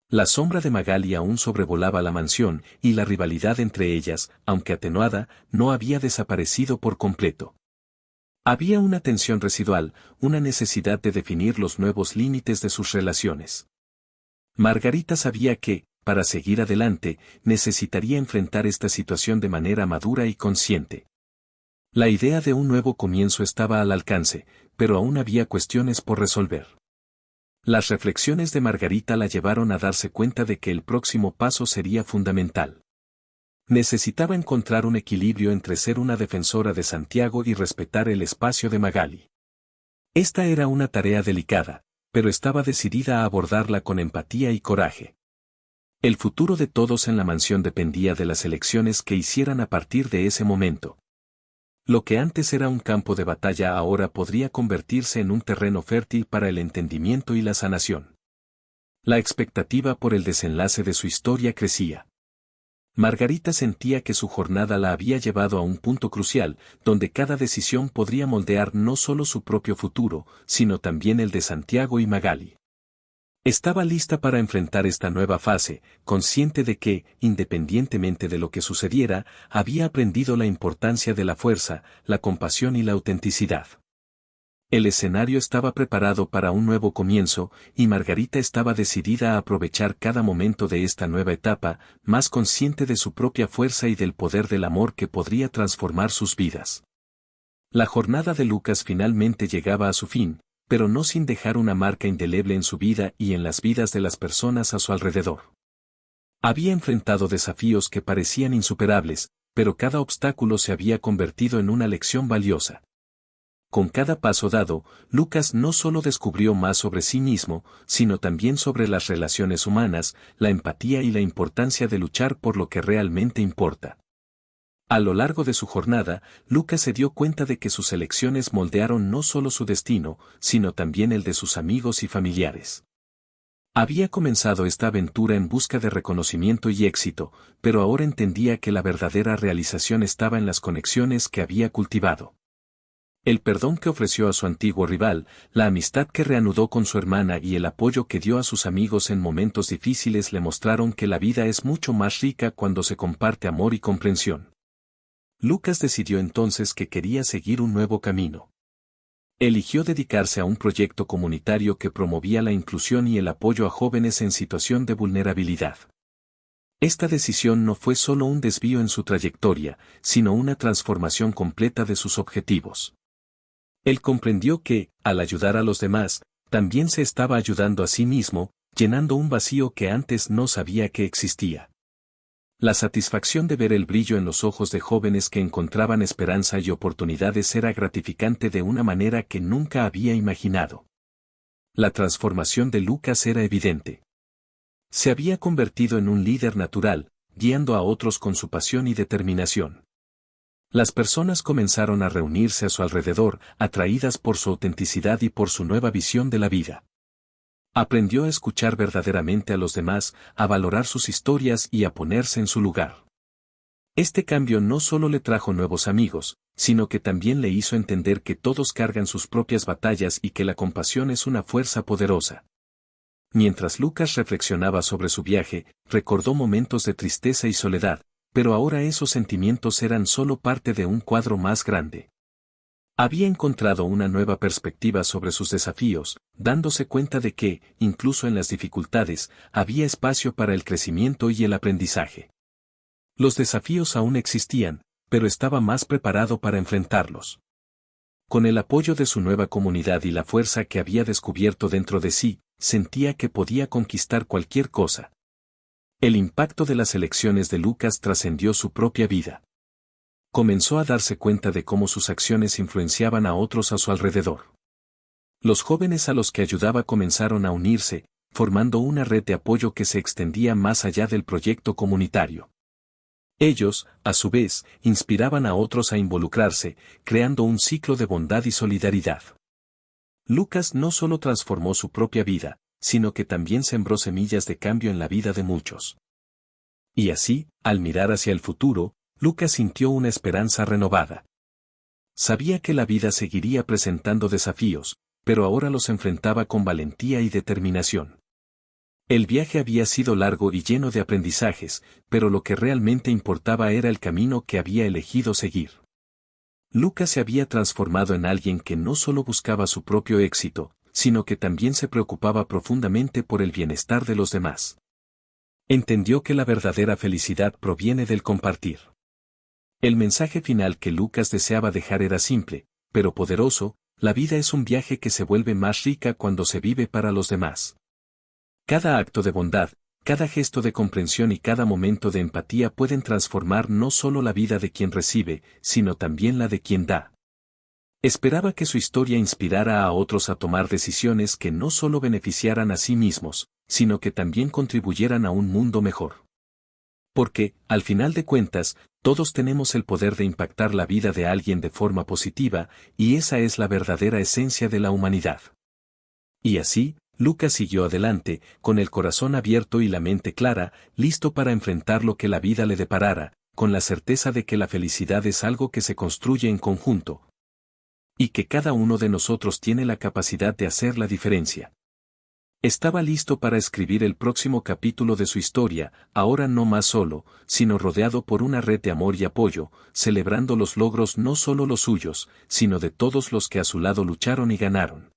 La sombra de Magali aún sobrevolaba la mansión, y la rivalidad entre ellas, aunque atenuada, no había desaparecido por completo. Había una tensión residual, una necesidad de definir los nuevos límites de sus relaciones. Margarita sabía que, para seguir adelante, necesitaría enfrentar esta situación de manera madura y consciente. La idea de un nuevo comienzo estaba al alcance, pero aún había cuestiones por resolver. Las reflexiones de Margarita la llevaron a darse cuenta de que el próximo paso sería fundamental. Necesitaba encontrar un equilibrio entre ser una defensora de Santiago y respetar el espacio de Magali. Esta era una tarea delicada, pero estaba decidida a abordarla con empatía y coraje. El futuro de todos en la mansión dependía de las elecciones que hicieran a partir de ese momento. Lo que antes era un campo de batalla ahora podría convertirse en un terreno fértil para el entendimiento y la sanación. La expectativa por el desenlace de su historia crecía. Margarita sentía que su jornada la había llevado a un punto crucial, donde cada decisión podría moldear no solo su propio futuro, sino también el de Santiago y Magali. Estaba lista para enfrentar esta nueva fase, consciente de que, independientemente de lo que sucediera, había aprendido la importancia de la fuerza, la compasión y la autenticidad. El escenario estaba preparado para un nuevo comienzo, y Margarita estaba decidida a aprovechar cada momento de esta nueva etapa, más consciente de su propia fuerza y del poder del amor que podría transformar sus vidas. La jornada de Lucas finalmente llegaba a su fin, pero no sin dejar una marca indeleble en su vida y en las vidas de las personas a su alrededor. Había enfrentado desafíos que parecían insuperables, pero cada obstáculo se había convertido en una lección valiosa. Con cada paso dado, Lucas no solo descubrió más sobre sí mismo, sino también sobre las relaciones humanas, la empatía y la importancia de luchar por lo que realmente importa. A lo largo de su jornada, Lucas se dio cuenta de que sus elecciones moldearon no solo su destino, sino también el de sus amigos y familiares. Había comenzado esta aventura en busca de reconocimiento y éxito, pero ahora entendía que la verdadera realización estaba en las conexiones que había cultivado. El perdón que ofreció a su antiguo rival, la amistad que reanudó con su hermana y el apoyo que dio a sus amigos en momentos difíciles le mostraron que la vida es mucho más rica cuando se comparte amor y comprensión. Lucas decidió entonces que quería seguir un nuevo camino. Eligió dedicarse a un proyecto comunitario que promovía la inclusión y el apoyo a jóvenes en situación de vulnerabilidad. Esta decisión no fue solo un desvío en su trayectoria, sino una transformación completa de sus objetivos. Él comprendió que, al ayudar a los demás, también se estaba ayudando a sí mismo, llenando un vacío que antes no sabía que existía. La satisfacción de ver el brillo en los ojos de jóvenes que encontraban esperanza y oportunidades era gratificante de una manera que nunca había imaginado. La transformación de Lucas era evidente. Se había convertido en un líder natural, guiando a otros con su pasión y determinación. Las personas comenzaron a reunirse a su alrededor, atraídas por su autenticidad y por su nueva visión de la vida. Aprendió a escuchar verdaderamente a los demás, a valorar sus historias y a ponerse en su lugar. Este cambio no solo le trajo nuevos amigos, sino que también le hizo entender que todos cargan sus propias batallas y que la compasión es una fuerza poderosa. Mientras Lucas reflexionaba sobre su viaje, recordó momentos de tristeza y soledad, pero ahora esos sentimientos eran solo parte de un cuadro más grande. Había encontrado una nueva perspectiva sobre sus desafíos, dándose cuenta de que, incluso en las dificultades, había espacio para el crecimiento y el aprendizaje. Los desafíos aún existían, pero estaba más preparado para enfrentarlos. Con el apoyo de su nueva comunidad y la fuerza que había descubierto dentro de sí, sentía que podía conquistar cualquier cosa. El impacto de las elecciones de Lucas trascendió su propia vida. Comenzó a darse cuenta de cómo sus acciones influenciaban a otros a su alrededor. Los jóvenes a los que ayudaba comenzaron a unirse, formando una red de apoyo que se extendía más allá del proyecto comunitario. Ellos, a su vez, inspiraban a otros a involucrarse, creando un ciclo de bondad y solidaridad. Lucas no solo transformó su propia vida, sino que también sembró semillas de cambio en la vida de muchos. Y así, al mirar hacia el futuro, Lucas sintió una esperanza renovada. Sabía que la vida seguiría presentando desafíos, pero ahora los enfrentaba con valentía y determinación. El viaje había sido largo y lleno de aprendizajes, pero lo que realmente importaba era el camino que había elegido seguir. Lucas se había transformado en alguien que no solo buscaba su propio éxito, sino que también se preocupaba profundamente por el bienestar de los demás. Entendió que la verdadera felicidad proviene del compartir. El mensaje final que Lucas deseaba dejar era simple, pero poderoso: la vida es un viaje que se vuelve más rica cuando se vive para los demás. Cada acto de bondad, cada gesto de comprensión y cada momento de empatía pueden transformar no solo la vida de quien recibe, sino también la de quien da. Esperaba que su historia inspirara a otros a tomar decisiones que no solo beneficiaran a sí mismos, sino que también contribuyeran a un mundo mejor. Porque, al final de cuentas, todos tenemos el poder de impactar la vida de alguien de forma positiva, y esa es la verdadera esencia de la humanidad. Y así, Lucas siguió adelante, con el corazón abierto y la mente clara, listo para enfrentar lo que la vida le deparara, con la certeza de que la felicidad es algo que se construye en conjunto. Y que cada uno de nosotros tiene la capacidad de hacer la diferencia. Estaba listo para escribir el próximo capítulo de su historia, ahora no más solo, sino rodeado por una red de amor y apoyo, celebrando los logros no solo los suyos, sino de todos los que a su lado lucharon y ganaron.